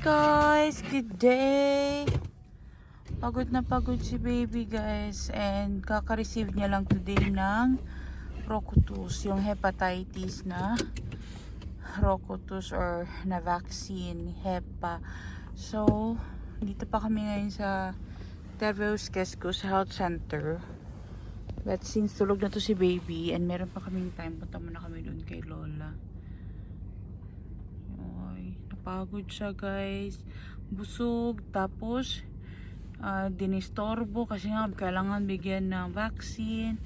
guys! Good day! Pagod na pagod si baby guys, and kaka-receive niya lang today ng Rocotus, yung hepatitis na Rocotus or na vaccine, hepa. So, dito pa kami ngayon sa Terveus Keskus Health Center. But since tulog na to si baby and meron pa kaming time, punta muna kami doon kay Lola. Pagod siya guys, busog, tapos dinistorbo kasi nga kailangan bigyan ng vaccine,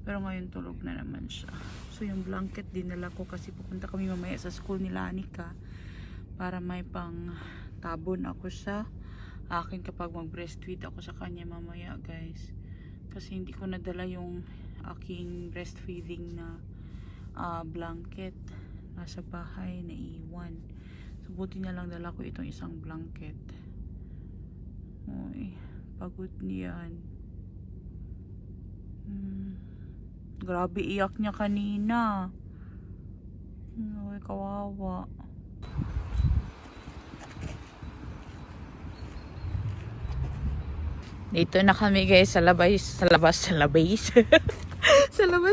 pero ngayon tulog na naman siya. So yung blanket dinala ko kasi pupunta kami mamaya sa school ni Lanika para may pang tabon ako sa akin kapag mag breastfeed ako sa kanya mamaya guys, kasi hindi ko nadala yung aking breastfeeding na blanket, nasa bahay na iwan. Buti na lang dala ko itong isang blanket. Uy, pagod niyan. Grabe iyak niya kanina. Uy, kawawa. Dito na kami guys sa labas. Sa labas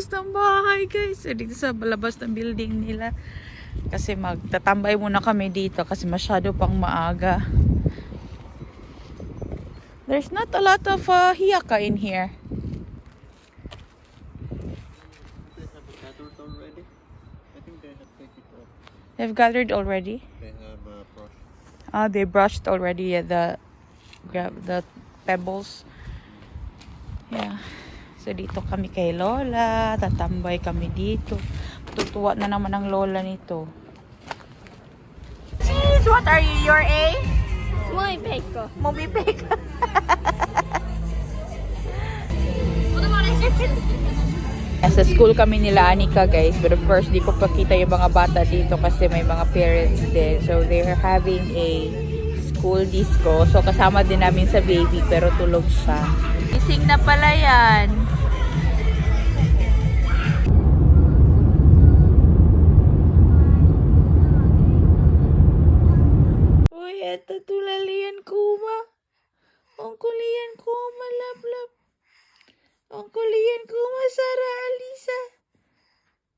ng bahay guys. Dito sa labas ng building nila. Kasi magtatambay muna kami dito kasi masyado pang maaga. There's not a lot of hiyaka in here. They have gathered already. I think they have taken it off. They've gathered already? They have brushed. They brushed already the pebbles. Yeah. So dito kami kay Lola, tatambay kami dito. Tutuwa na naman ang lola nito. Jeez, what are you? Your A? Mumipeko. Mumipeko. Sa school kami nila Anika guys, but of course di ko pakita yung mga bata dito kasi may mga parents din. So they're having a school disco. So kasama din namin sa baby pero tulog siya. Gising na pala yan. Eto tulalian kuma. Ongkulian kuma lap. Ongkulian kuma Sara Alisa.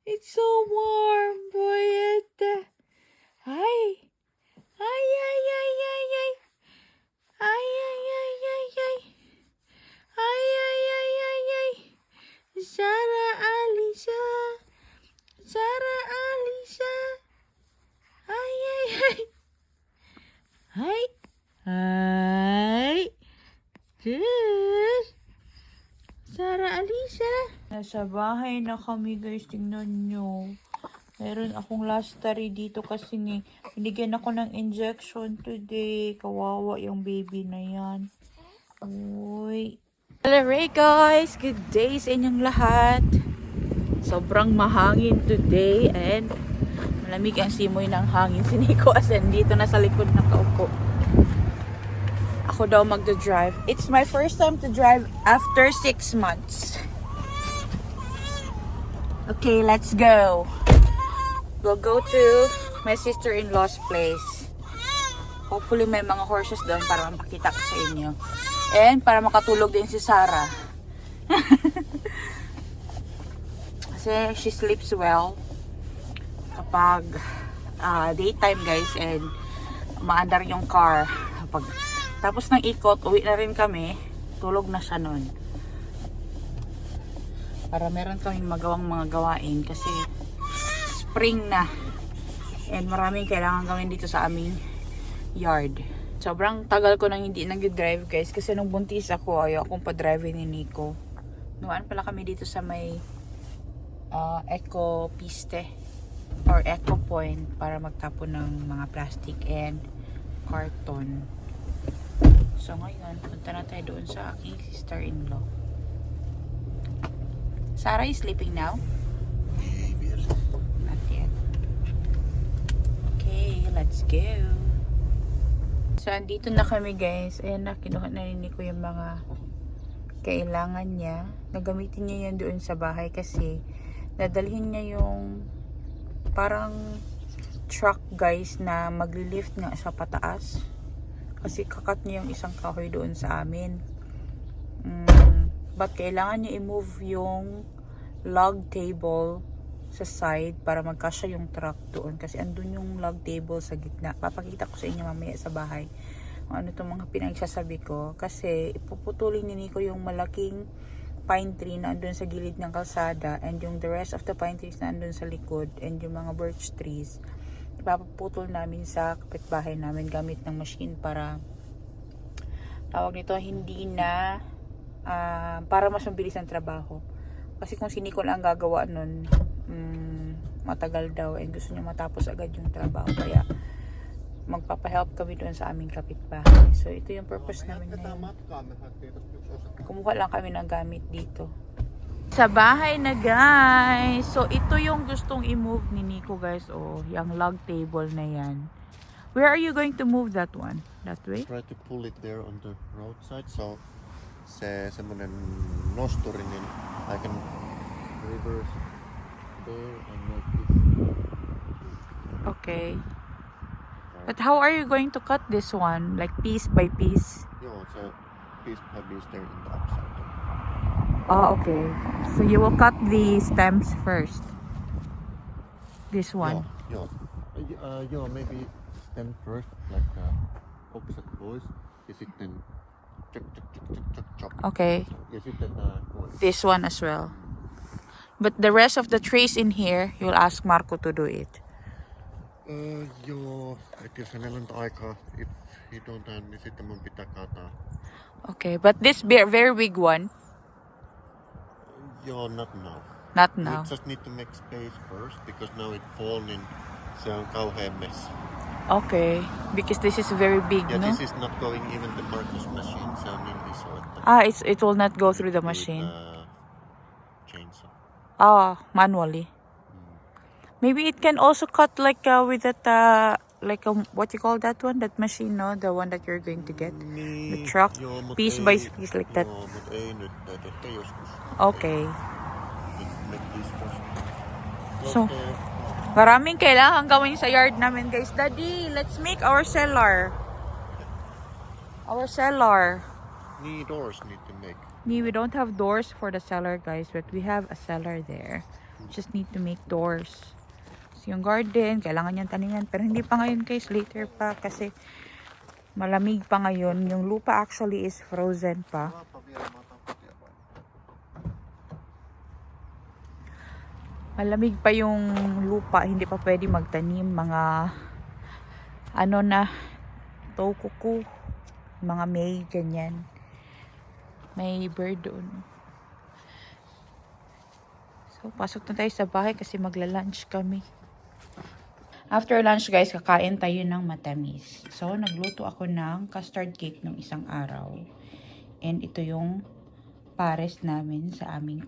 It's so warm, boy. Eta. Ay. Ay. Sara Alisa. Sara Alisa. Ay. Hi! Cheers! Sara Alisa! Nasa bahay na kami guys, tingnan nyo. Meron akong lastari dito kasi binigyan ako ng injection today. Kawawa yung baby na yan. Uy! Hello guys! Good day sa inyong lahat. Sobrang mahangin today and malamig ang simoy ng hangin. Si Nico as dito na sa likod nakaupo. Ako daw magdo-drive. It's my first time to drive after 6 months. Okay, let's go. We'll go to my sister-in-law's place. Hopefully may mga horses doon para mapakita ko sa inyo. And para makatulog din si Sarah. Kasi she sleeps well kapag daytime guys and maandar yung car. Tapos ng ikot, uwi na rin kami, tulog na siya nun para meron kaming magawang mga gawain kasi spring na and maraming kailangan gawin dito sa aming yard. Sobrang tagal ko nang hindi nag-drive guys kasi nung buntis ako ayaw akong pa-drive ni Nico. Nuwan pala kami dito sa may Eco Piste or Eco Point para magtapon ng mga plastic and carton. So ngayon, punta na tayo doon sa aking sister-in-law. Sarah is sleeping now? Not yet. Okay, let's go. So andito na kami guys. Ayan na, kinuha na ni Nico yung mga kailangan niya. Nagamitin niya yan doon sa bahay kasi dadalhin niya yung parang truck guys na magli-lift nga siya pataas. kasi kakat niya yung isang kahoy doon sa amin. But kailangan niya i-move yung log table sa side para magkasya yung truck doon kasi andun yung log table sa gitna. Papakita ko sa inyo mamaya sa bahay kung ano itong mga pinagsasabi ko kasi ipuputulin ni Nico yung malaking pine tree na andun sa gilid ng kalsada and yung the rest of the pine trees na andun sa likod and yung mga birch trees ipapuputol namin sa kapitbahay namin gamit ng machine para tawag nito hindi na para mas mabilis ang trabaho. Kasi kung si Nico lang gagawa nun, matagal daw and gusto niya matapos agad yung trabaho. Kaya magpapahelp kami doon sa aming kapitbahay. So ito yung purpose namin ngayon. Kumuha lang kami ng gamit dito. Sa bahay na guys. So ito yung gustong i-move ni Nico guys. Oh, yung log table na yan. Where are you going to move that one? That way? Try to pull it there on the roadside, so se semmonen nosturi, niin I can reverse there and make this. Okay. But how are you going to cut this one? Like piece by piece? Joo, se piece by piece there in the upside down. Oh, okay. So you will cut the stems first. This one. Joo, joo, maybe stem first, like opposite boys, ja sitten chop. Okay. Ja sitten This one as well. But the rest of the trees in here, you'll ask Marco to do it. joo, että jos hänellä on aikaa, if he don't have, niin sitten mun pitää kaataa. Okay, but this very big one, Joo, not now. not We now. just need to make space first because now it falling. Se on kauhean mess. Okay, because this is very big, Yeah, no? this is not going even the Marcus machine. Se on niin iso, että It will not go through the machine. Chainsaw. Manually. Maybe it can also cut like with that what you call that one? That machine, no? The one that you're going to get. The truck, Joo, mut piece ei, by piece like that. Joo, mut ei nyt. Ehkä joskus. Okay. Let's make this first. So, maraming kailangan gawin sa yard namin, guys. Daddy, let's make our cellar. Our cellar. Niin, doors need to make. We don't have doors for the cellar, guys, but we have a cellar there. Just need to make doors. So, yung garden, kailangan niyang taningan. Pero hindi pa ngayon, guys. Later pa kasi malamig pa ngayon. Yung lupa actually is frozen pa. Malamig pa yung lupa. Hindi pa pwede magtanim. Mga tokuku. Mga may, ganyan. May bird doon. So, pasok na tayo sa bahay kasi magla-lunch kami. After lunch, guys, kakain tayo ng matamis. So, nagluto ako ng custard cake nung isang araw. And ito yung pares namin sa aming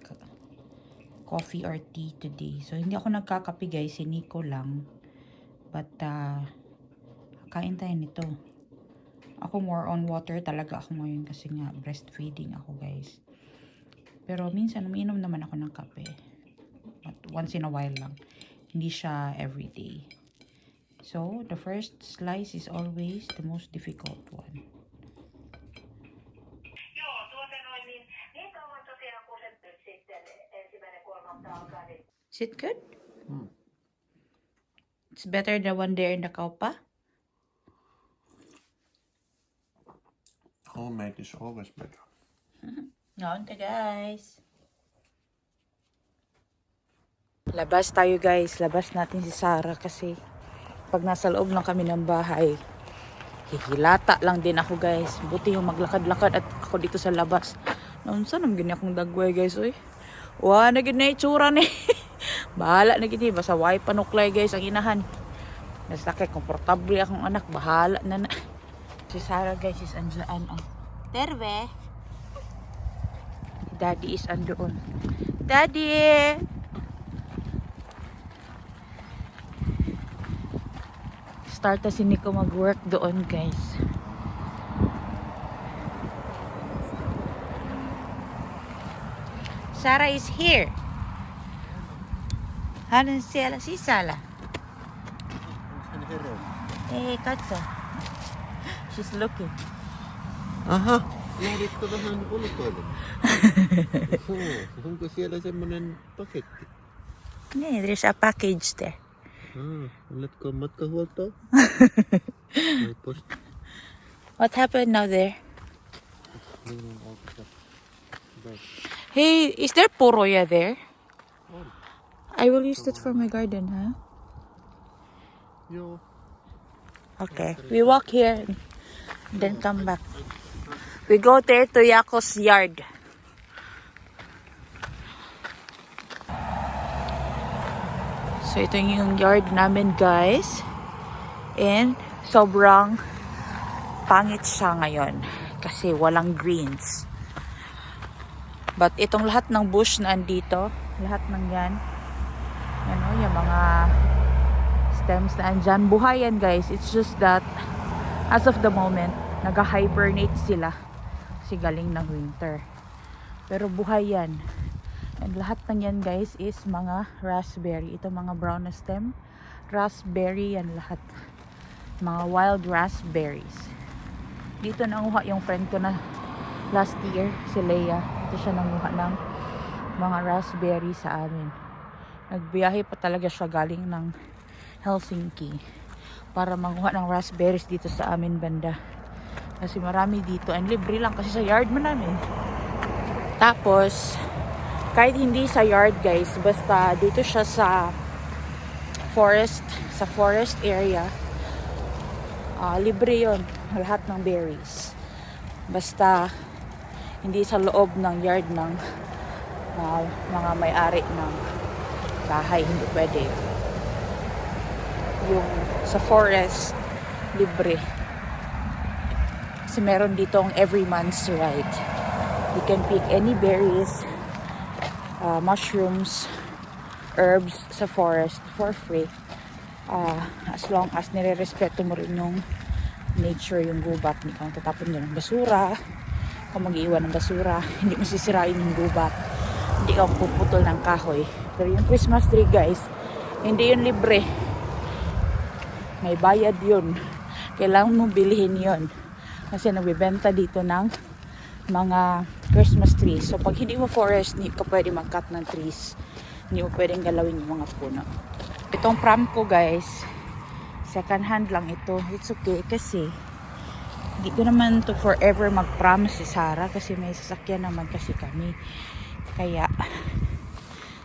coffee or tea today. So, hindi ako nagkakape, guys. Si Nico lang. But, kakain tayo nito. Ako more on water talaga ako ngayon kasi nga breastfeeding ako, guys. Pero minsan umiinom naman ako ng kape. But once in a while lang. Hindi siya everyday. So, the first slice is always the most difficult one. Is it good? It's better than one there in the kaupa? Homemade is always better. Ngayon guys. Labas tayo, guys. Labas natin si Sarah kasi pag nasa loob lang kami ng bahay, hihilata lang din ako, guys. Buti yung maglakad-lakad at ako dito sa labas. Noon saan ang ganyan akong dagway, guys, oy. Wah, na gina itsura ni. Bahala na gini. Basta way panuklay, guys, ang inahan. Basta kay komportable akong anak. Bahala na. Si Sarah, guys, is andyan. Oh. Terve. Daddy is andoon. Daddy! Start na si Nico mag-work doon, guys. Sarah is here. Hanon sila si Sala. Katso. She's looking. Aha! Narito vähän ulkoille. Onko siellä semmonen paketti? Yeah, there's a package there. Oletko matkahuoltoa? Vai post? What happened now there? Cleaning all the stuff. Back. Hey, is there poroya there? On. I will use that for my garden, huh? Joo. Okay, we walk here and then come back. We go there to Yako's yard. So ito yung yard namin, guys. And sobrang pangit siya ngayon kasi walang greens. But itong lahat ng bush na andito, lahat ng yan, yung mga stems na andyan, buhay yan, guys. It's just that as of the moment, nag-hibernate sila kasi galing ng winter. Pero buhay yan. And lahat ng yan, guys, is mga raspberry. Ito mga brown na stem, raspberry yan lahat. Mga wild raspberries. Dito nanguha yung friend ko na last year, si Leia. Dito siya nanguha ng mga raspberry sa amin. Nagbiyahe pa talaga siya galing ng Helsinki para manguha ng raspberries dito sa amin banda. Kasi marami dito and libre lang kasi sa yard mo namin. Tapos kahit hindi sa yard, guys, basta dito siya sa forest area, libre yon lahat ng berries. Basta hindi sa loob ng yard ng mga may-ari ng bahay, hindi pwede. Yung sa forest, libre. Kasi meron ditong every month's ride. You can pick any berries, mushrooms, herbs sa forest for free. As long as nire-respeto mo rin yung nature, yung gubat. Hindi ka magtatapon dyan ng basura. Kung mag-iwan ng basura, hindi mo sisirain yung gubat. Hindi ka puputol ng kahoy. Pero yung Christmas tree, guys, hindi yun libre. May bayad yun. Kailangan mo bilhin yun. Kasi nagbibenta dito ng mga Christmas trees. So pag hindi mo forest, hindi ka pwede mag-cut ng trees. Hindi mo pwedeng galawin yung mga puno. Itong pram ko, guys, second hand lang ito. It's okay kasi hindi ko naman to forever mag-pram si Sarah kasi may sasakyan naman kasi kami. Kaya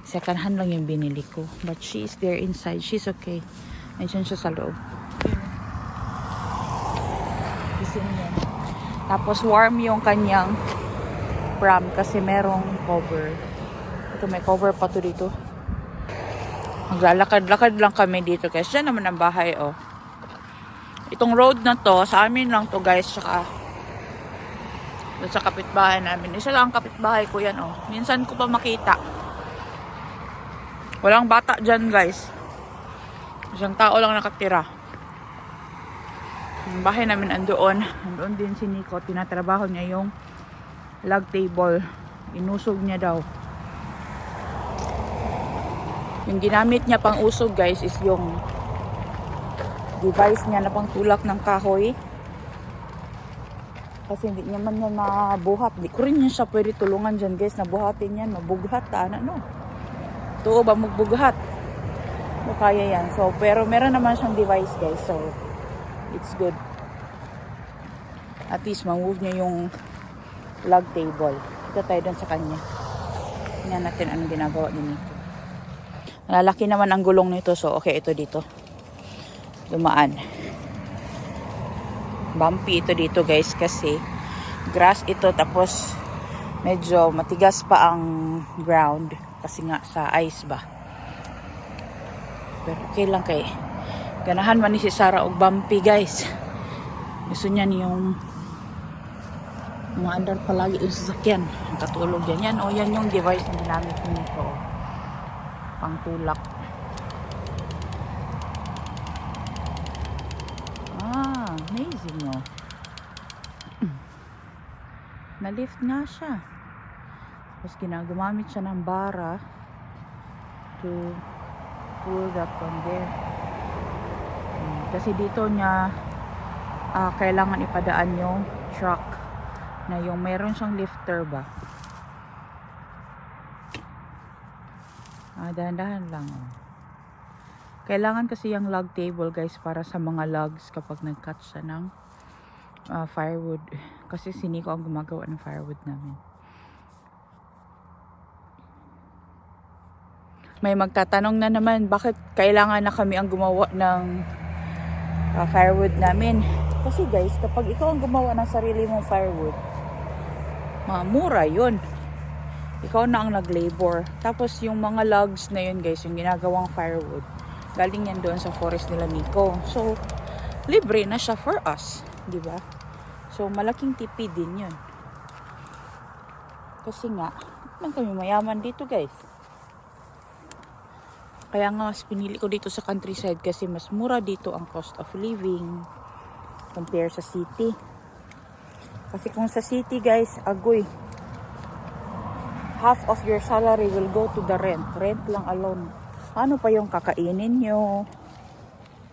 second hand lang yung binili ko. But she is there inside. She's okay. Nandiyan siya sa loob. Yan. Tapos warm yung kanyang pram kasi merong cover. Ito may cover pa to dito. Maglalakad-lakad lang kami dito guys. Diyan naman ang bahay, oh. Itong road na to, sa amin lang to, guys. Tsaka sa kapitbahay namin. Isa lang ang kapitbahay ko yan, oh. Minsan ko pa makita. Walang bata dyan, guys. Isang tao lang nakatira. Yung bahay namin andoon. Andoon din si Nico. Tinatrabaho niya yung log table. Inusog niya daw. Yung ginamit niya pang usog, guys, is yung device niya na pang tulak ng kahoy. Kasi hindi niya man yan mabuhat. Di ko rin yan siya pwede tulungan dyan, guys. Nabuhatin yan. Mabughat. No? Tuo ba magbughat? O kaya yan. So, pero meron naman siyang device, guys. So, it's good. At least, ma-move niya yung log table. Ito tayo dun sa kanya. Tingnan natin anong ginagawa din nito. Malalaki naman ang gulong nito. So, okay, ito dito. Dumaan. Bumpy ito dito, guys. Kasi, grass ito. Tapos, medyo matigas pa ang ground. Kasi nga, sa ice ba. Pero, okay lang kay ganahan man ni si Sarah og bumpy, guys. Gusto niya yung maandar palagi yung sasakyan. Ang katulog yan. Yan, yan yung device na ginamit nito. Pang tulak. Amazing, no? Na-lift nga siya. Tapos gumamit siya ng bara to pull that from there. Kasi dito niya kailangan ipadaan yung truck na yung meron siyang lifter ba. Dahan-dahan lang. Kailangan kasi yung log table guys para sa mga logs kapag nag-cut siya ng firewood. Kasi si Nico ang gumagawa ng firewood namin. May magtatanong na naman bakit kailangan na kami ang gumawa ng firewood namin. Kasi guys, kapag ikaw ang gumawa ng sarili mong firewood, mura yun. Ikaw na ang nag-labor. Tapos yung mga logs na yun guys, yung ginagawang firewood, galing yan doon sa forest nila Nico. So, libre na siya for us. Diba? So, malaking tipid din yun. Kasi nga, man kami mayaman dito guys. Kaya nga mas pinili ko dito sa countryside kasi mas mura dito ang cost of living compare sa city. Kasi kung sa city guys, agoy, half of your salary will go to the rent. Rent lang alone. Ano pa yung kakainin nyo,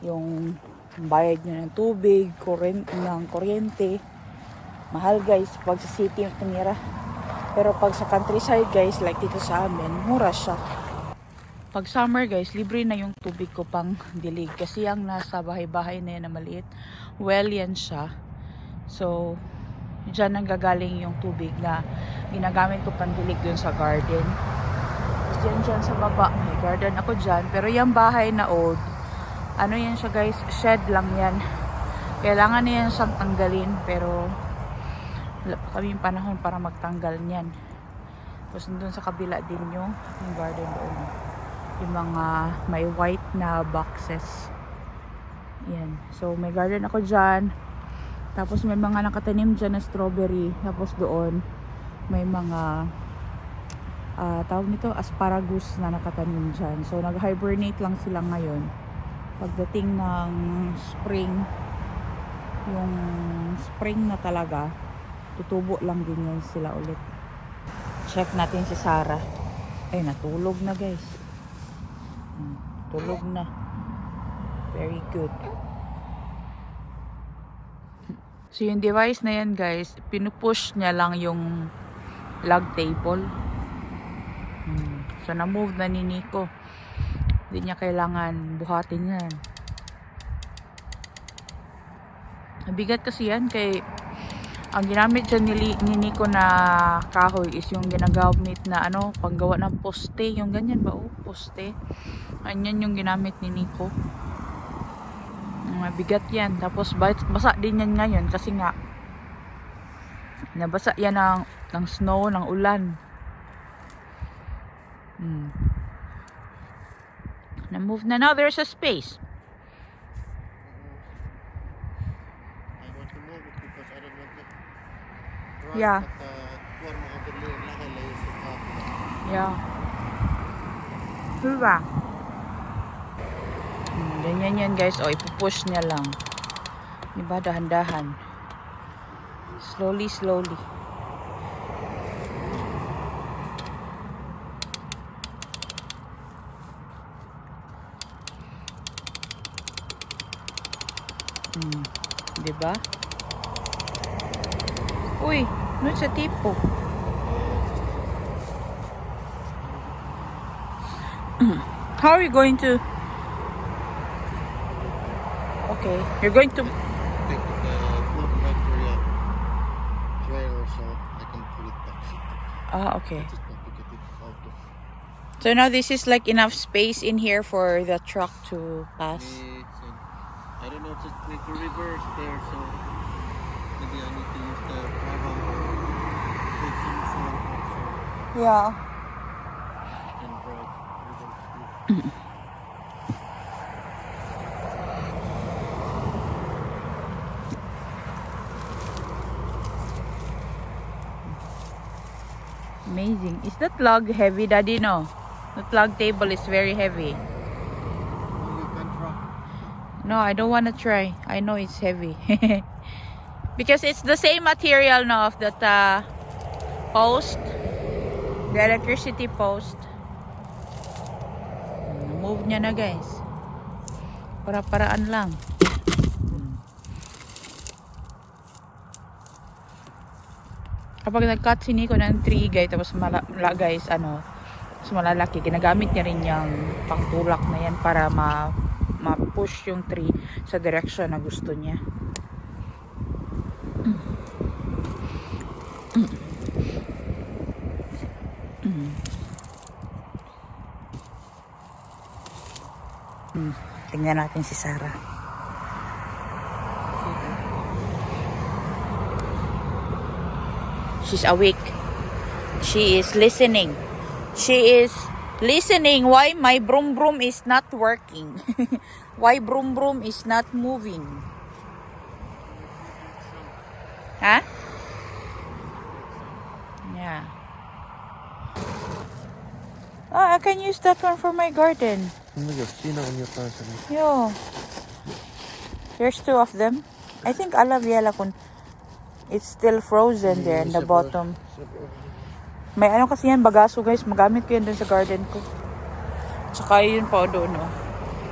yung bayad nyo ng tubig, kuryente. Mahal guys pag sa city yung tumira. Pero pag sa countryside guys, like dito sa amin, mura siya. Pag summer guys, libre na yung tubig ko pang dilig. Kasi ang nasa bahay-bahay na yan na maliit, well yan siya. So, dyan ang gagaling yung tubig na ginagamit ko pang dilig dun sa garden. Dyan sa baba, may garden ako dyan. Pero yung bahay na old, ano yan siya guys, shed lang yan. Kailangan na yan siyang tanggalin. Pero, wala pa kaming panahon para magtanggal niyan. Tapos dun sa kabila din yung garden doon. Yung mga may white na boxes. Yan. So, may garden ako dyan. Tapos may mga nakatanim dyan na strawberry. Tapos doon, may mga tawag nito, asparagus na nakatanim dyan. So, nag-hibernate lang sila ngayon. Pagdating ng spring, yung spring na talaga, tutubo lang din yan sila ulit. Check natin si Sarah. Ay, natulog na guys. Tulog na. Very good. So, yung device na yan guys, pinupush niya lang yung log table. So, na-move na ni Nico. Hindi niya kailangan buhatin yan. Nabigat kasi yan kay ang ginamit dyan ni Nico na kahoy is yung ginagamit na ano, panggawa ng poste. Yung ganyan ba? Oh, poste. Ganyan yung ginamit ni Nico. Mabigat yan. Tapos basa din yan ngayon kasi nga nabasa yan ng snow, ng ulan. Na-move na. Now there's a space. I want to move it because I don't want to Yeah. forma of the layers of coffee. Yeah. Diba? Ganyan yan guys. O, ipupush niya lang. Diba? Dahan-dahan. Slowly, slowly. Diba? Uy, ano sa tipo? How are you going to? Okay, you're going to. Take the float factory trailer so I can pull it back. Okay. Just want to get it out of. So now this is like enough space in here for the truck to pass. I don't know, just need to reverse there, so maybe I need to use the travel or take some sort of Yeah. and drive reverse. Amazing. Is that log heavy, Daddy? No. That log table is very heavy. You can try. No, I don't want to try. I know it's heavy. Because it's the same material no, of that post. The electricity post. Move niya na guys. Para-paraan lang. Kapag nag-cut si Nico ng tree guys, tapos guys, mas malalaki, ginagamit niya rin yung pangtulak na yan para ma-push yung tree sa direction na gusto niya. Tingnan natin si Sarah. She's awake. She is listening. She is listening why my broom broom is not working. Why broom broom is not moving. Huh? Yeah. Oh, I can use that one for my garden. Siinä on jotain sellaista. Yo. There's two of them. I think alaviela kun it's still frozen there in the bottom. May ano kasi yan, bagaso guys. Magamit ko yan dun sa garden ko. Tsaka yun pa doon, no?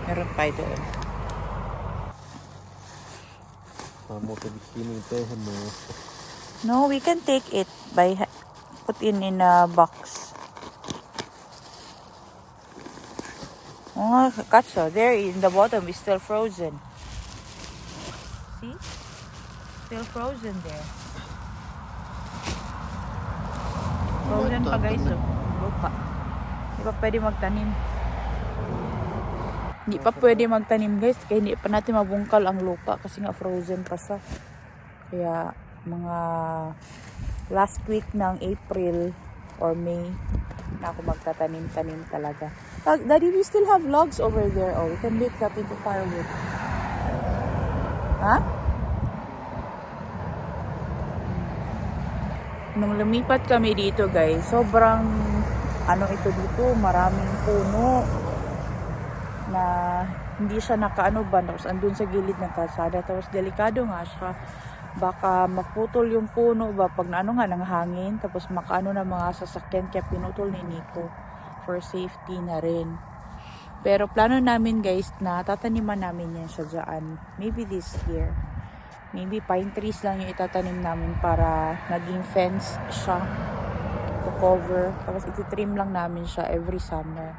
Meron pa doon. Muuten kiinni tehdä no. No, we can take it by put in a box. Oh, katso. There in the bottom is still frozen. See? Still frozen there. Frozen pa guys, oh. Lupa. Hindi pa pwede magtanim. Hindi pa pwede magtanim guys, kaya hindi pa natin mabungkal ang lupa kasi nga frozen pa siya. Kaya mga last week ng April or May na ako magtatanim-tanim talaga. Daddy, we still have logs over there. Oh, we can make that into firewood. Ha? Nung lumipat kami dito guys, sobrang ito dito, maraming puno na hindi siya nakaano ba, tapos andun sa gilid ng kalsada, tapos delikado nga siya, baka maputol yung puno ba pag ng hangin, tapos makaano na mga sasakyan, kaya pinutol ni Nico for safety na rin. Pero plano namin guys na tataniman namin yan siya dyan, maybe this year. Maybe pine trees lang yung itatanim namin para naging fence siya to cover. Tapos ititrim lang namin siya every summer.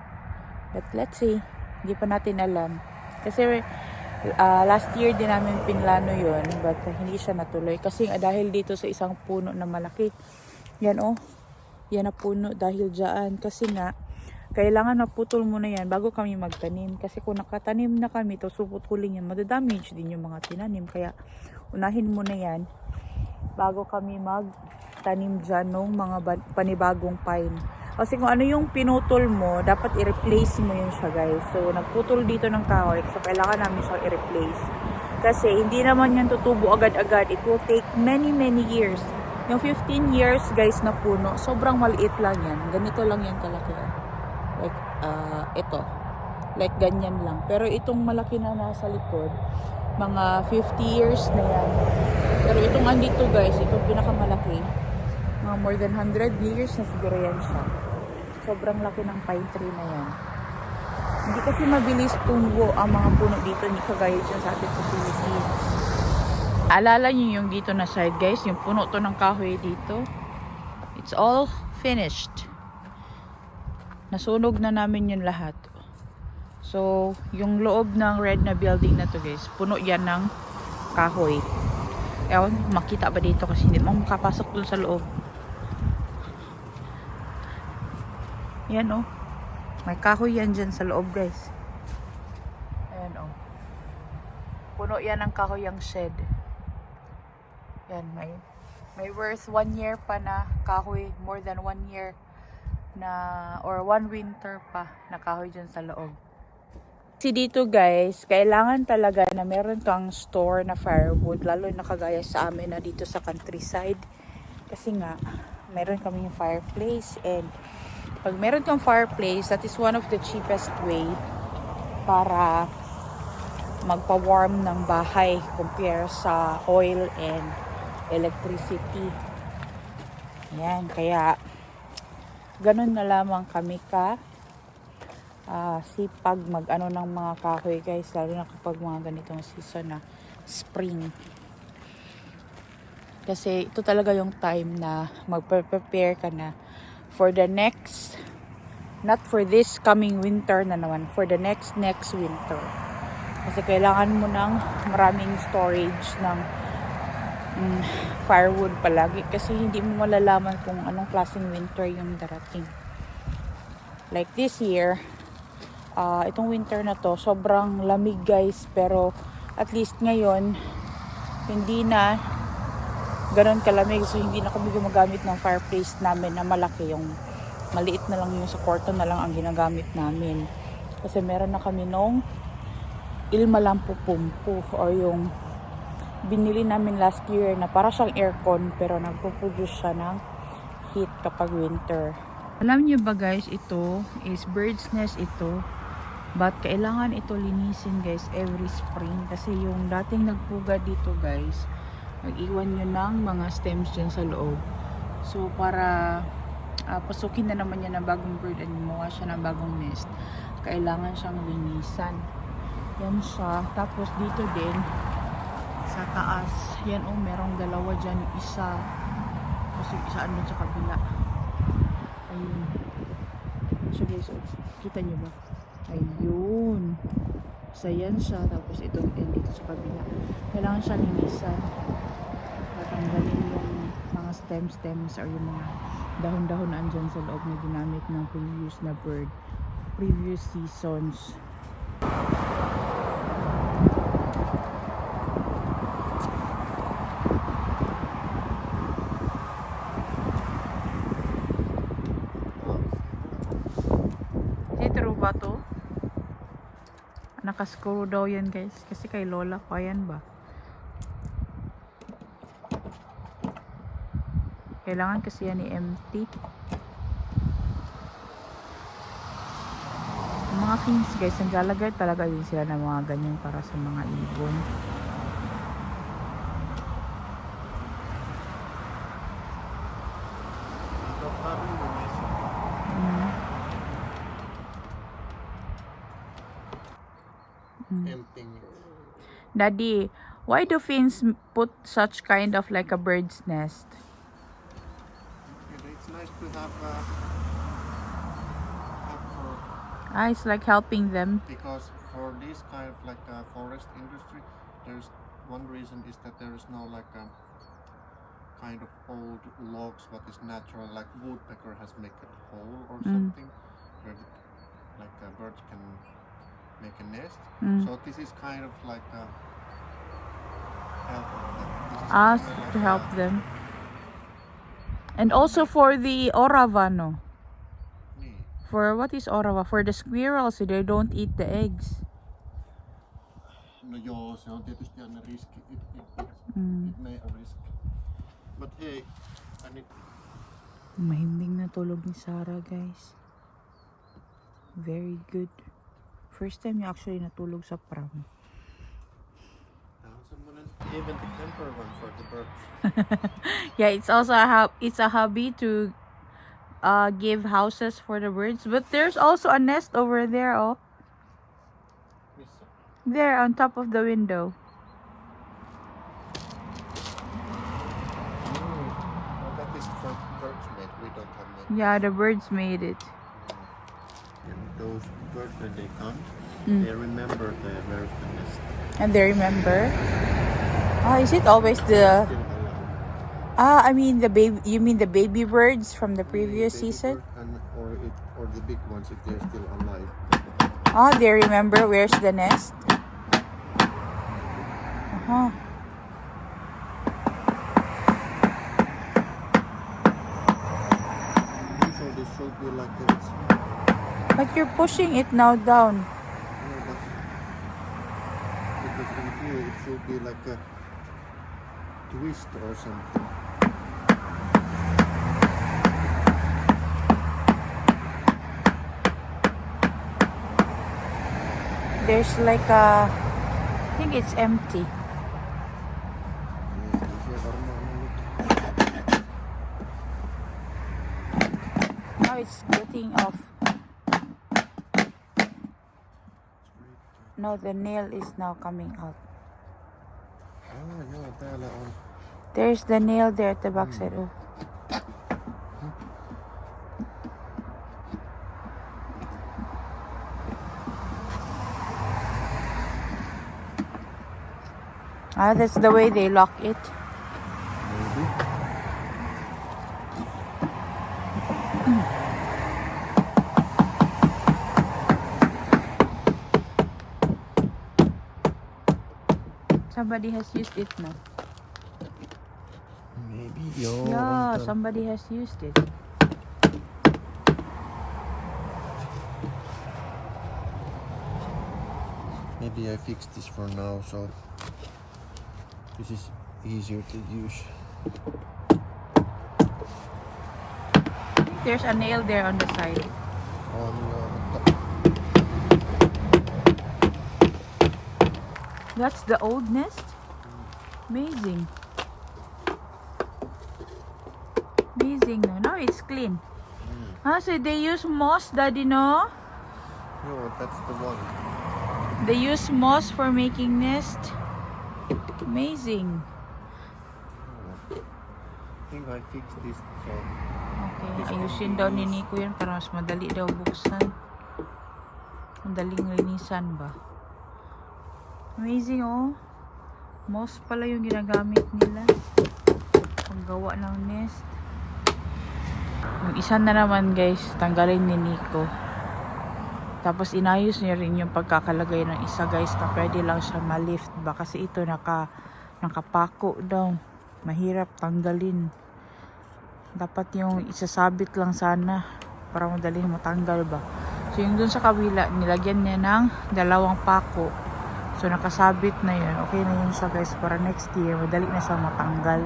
But let's see. Hindi pa natin alam. Kasi last year din namin pinlano yun. But hindi siya natuloy. Kasi dahil dito sa isang puno na malaki. Yan oh. Yan na puno dahil dyan. Kasi nga, kailangan maputol muna yan bago kami magtanim. Kasi kung nakatanim na kami, to suputulin yan, madadamage din yung mga tinanim. Kaya unahin muna yan bago kami magtanim dyan ng mga panibagong pine. Kasi kung ano yung pinutol mo, dapat i-replace mo yun siya guys. So nagputol dito ng kahoy, so kailangan namin siya i-replace. Kasi hindi naman yan tutubo agad-agad. It will take many years. Yung 15 years guys na puno, sobrang maliit lang yan. Ganito lang yan kalaki. Like ito. Like ganyan lang. Pero itong malaki na nasa likod, mga 50 years na yan. Pero itong andito guys, itong pinakamalaki, mga more than 100 years na siguro yan siya. Sobrang laki ng pine tree na yan. Hindi kasi mabilis tumubo ang mga puno dito, hindi kagaya dyan sa atin sa Philippines. Alala nyo yung dito na side guys, yung puno to ng kahoy dito. It's all finished. Nasunog na namin yun lahat. So, yung loob ng red na building na to guys, puno yan ng kahoy. Ewan, makita ba dito kasi hindi mo makapasok dun sa loob. Yan oh. May kahoy yan dyan sa loob guys. Ayan oh. Puno yan ng kahoy ang shed. Yan, may worth 1 year pa na kahoy, more than 1 year na, or 1 winter pa na kahoy dyan sa loob. Kasi dito guys, kailangan talaga na meron kang store na firewood, lalo na kagaya sa amin na dito sa countryside. Kasi nga, meron kaming fireplace, and pag meron kang fireplace, that is one of the cheapest way para magpa-warm ng bahay compare sa oil and electricity. Yan, kaya ganun na lamang kami sipag mag-ano ng mga kahoy guys, lalo na kapag mga ganitong season na spring. Kasi ito talaga yung time na magpe-prepare ka na for the next, not for this coming winter na naman, for the next winter. Kasi kailangan mo ng maraming storage ng firewood palagi. Kasi hindi mo malalaman kung anong klaseng winter yung darating. Like this year, itong winter na to, sobrang lamig guys. Pero at least ngayon, hindi na ganon kalamig. So hindi na kami gumagamit ng fireplace namin na malaki. Yung maliit na lang, yung sa kwarto na lang ang ginagamit namin. Kasi meron na kami nung Ilmalampo pumpo or yung binili namin last year na para siyang aircon pero nagpo-produce siya ng heat kapag winter. Alam niyo ba guys, ito is bird's nest ito. But kailangan ito linisin guys every spring kasi yung dating nagpuga dito guys, nag-iwan yun ng mga stems dyan sa loob. So para pasukin na naman niya ng bagong bird and gumawa siya ng bagong nest, kailangan siyang linisan. Yan siya. Tapos dito din sa taas, yan merong dalawa dyan, isa kasi isa andun sa kabila. Ayun. So guys, kita nyo ba? Ayun. So yan siya. Tapos ito din dito sa kabila. Kailangan siya linisan. Tatanggalin yung mga stems or yung mga dahon-dahon na andyan sa loob na ginamit ng previous na bird, previous seasons. True ba to? Nakaskuro daw yan guys kasi kay lola ko, ayan ba? Kailangan kasi yan i-empty. Mga fins guys, naglalagay talaga din sila ng mga ganyan para sa mga ibon. Emptying it. Daddy, why do fins put such kind of like a bird's nest? It's nice to have for, It's like helping them. because for this kind of like forest industry, there's one reason is that there is no like kind of old logs what is natural, like woodpecker has make a hole or something where like birds can make a nest. So this is kind of like help of them. This is Us kinda like to help them. And also for the orava, no? Nee. For what is orava? For the squirrels, so they don't eat the eggs. No joo, se on tietysti aina riski. It may a risk. But hey, I need... Mahimbing na tulog ni Sarah, guys. Very good. First time niya actually natulog sa pram. Even the camper one for the birds. Yeah, it's also a hobby to give houses for the birds. But there's also a nest over there, oh. There on top of the window. Well, that is for birds made. We don't have that. Yeah, the birds made it. And those birds when they come, they remember where's the nest. And they remember. Is it always the... Still alive. I mean the baby. You mean the baby birds from the previous Baby season? bird or the big ones if they're still alive. They remember where's the nest. Usually this should be like this. But you're pushing it now down. Because in here it should be like a twist or something. There's like a... I think it's empty. Now it's getting off. No, the nail is now coming out. Joo, täällä on. There's the nail there at the back side. Oh. Ah, that's the way they lock it. Maybe. Somebody has used it now. Maybe. Yo, Yeah, until- somebody has used it. Maybe I fixed this for now, so this is easier to use. There's a nail there on the side. On the That's the old nest? Amazing. Amazing. No, now it's clean. Ah, so they use moss, Daddy, no? No, that's the one. They use moss for making nest. Amazing. I think I fixed this, so Okay, ayusin daw ni Nico yan para mas madali daw buksan. Madaling linisan ba? Amazing, oh. Moss pala yung ginagamit nila. Paggawa ng nest. Yung isa na naman, guys, tanggalin ni Nico. Tapos inayos niya rin yung pagkakalagay ng isa, guys, na pwede lang siya ma-lift ba kasi ito nakapako daw. Mahirap tanggalin. Dapat yung isasabit lang sana para madaling matanggal ba. So yung dun sa kabila, nilagyan niya ng 2 pako. So nakasabit na yun. Okay na yun siya, guys, para next year madali na siya matanggal.